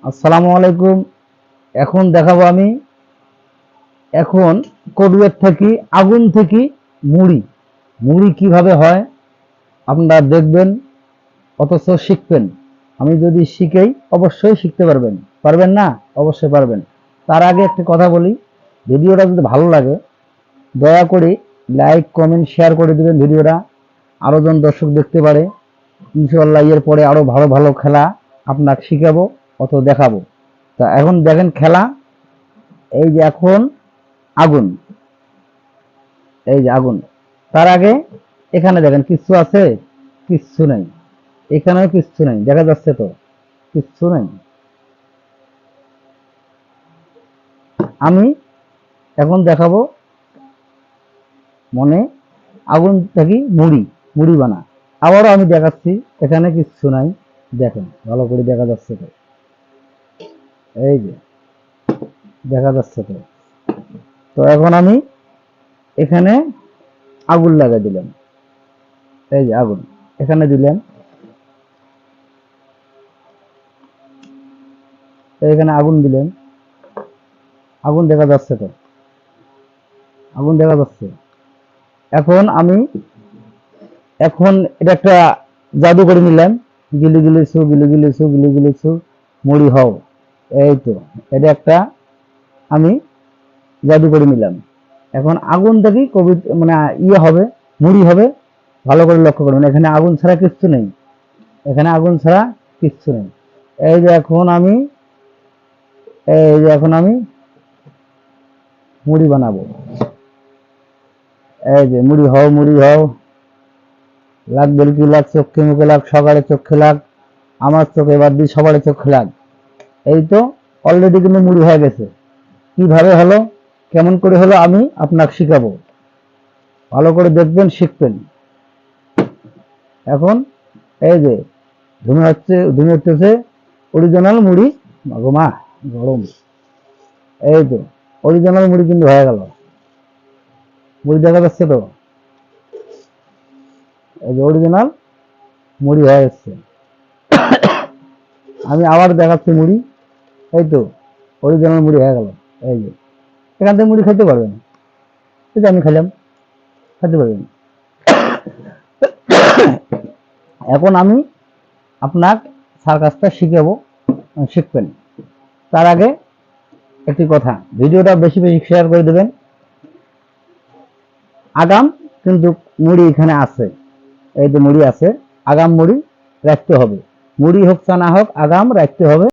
আসসালামু আলাইকুম। এখন দেখাবো আমি এখন কড়ুয়ের থেকে আগুন থেকে মুড়ি মুড়ি কিভাবে হয় আপনারা দেখবেন, অথচ শিখবেন। আমি যদি শিখেই অবশ্যই শিখতে পারবেন। পারবেন না? অবশ্যই পারবেন। তার আগে একটা কথা বলি, ভিডিওটা যদি ভালো লাগে দয়া করে লাইক কমেন্ট শেয়ার করে দিবেন। ভিডিওটা আরো জন দর্শক দেখতে পারে। ইনশাআল্লাহ এর পরে আরো ভালো ভালো খেলা আপনাকে শিখাবো অথবা দেখাবো। তা এখন দেখেন খেলা। এই যে এখন আগুন, এই যে আগুন। তার আগে এখানে দেখেন কিচ্ছু আছে? কিচ্ছু নাই। এখানেও কিচ্ছু নাই, দেখা যাচ্ছে তো? কিচ্ছু নাই। আমি এখন দেখাবো মনে আগুন থেকে মুড়ি মুড়ি বানা। আবারও আমি দেখাচ্ছি, এখানে কিচ্ছু নাই। দেখেন ভালো করে দেখা যাচ্ছে তো? এই যে দেখা যাচ্ছে তো? তো এখন আমি এখানে আগুন লাগাই দিলাম। এই যে আগুন এখানে দিলাম, এখানে আগুন দিলেন। আগুন দেখা যাচ্ছে তো? আগুন দেখা যাচ্ছে। এখন আমি এখন এটা একটা জাদু করে নিলাম। গিলি গিলি ছু গিলি গিলি ছু গিলি গিলি ছু মুড়ি হও। এই তো এটা একটা আমি জাদু করে নিলাম। এখন আগুন থেকে কবি মানে ইয়ে হবে, মুড়ি হবে। ভালো করে লক্ষ্য করবেন, এখানে আগুন ছাড়া কিচ্ছু নেই। এখানে আগুন ছাড়া কিচ্ছু নেই। এই যে এখন আমি এই যে এখন আমি মুড়ি বানাবো। এই যে মুড়ি হও মুড়ি হও, লাগ বেলকি লাগ চোখে মুখে লাগ সকালে চোখে লাগ, আমার চোখে বাদ দিয়ে সবার চোখে লাগ। এই তো অলরেডি কিন্তু মুড়ি হয়ে গেছে। কিভাবে হলো, কেমন করে হলো আমি আপনাকে শিখাবো। ভালো করে দেখবেন, শিখবেন। এখন এই যে ধুমে উঠতেছে অরিজিনাল মুড়ি। মাগো মা গরম। এই তো অরিজিনাল মুড়ি কিন্তু হয়ে গেল। মুড়ি দেখা যাচ্ছে তো? এই যে অরিজিনাল মুড়ি হয়ে যাচ্ছে। আমি আবার দেখাচ্ছি মুড়ি। এই তো অরিজিনাল মুড়ি হয়ে গেল। এই যে এখান থেকে মুড়ি খেতে পারবেন। এই যে আমি খেলাম, খেতে পারবেন। এখন আমি আপনার স্যার কাজটা শিখাবো, শিখবেন। তার আগে একটি কথা, ভিডিওটা বেশি বেশি শেয়ার করে দেবেন। আগাম কিন্তু মুড়ি এখানে আছে। এই যে মুড়ি আছে, আগাম মুড়ি রাখতে হবে। মুড়ি হোক চা না হোক আগাম রাখতে হবে।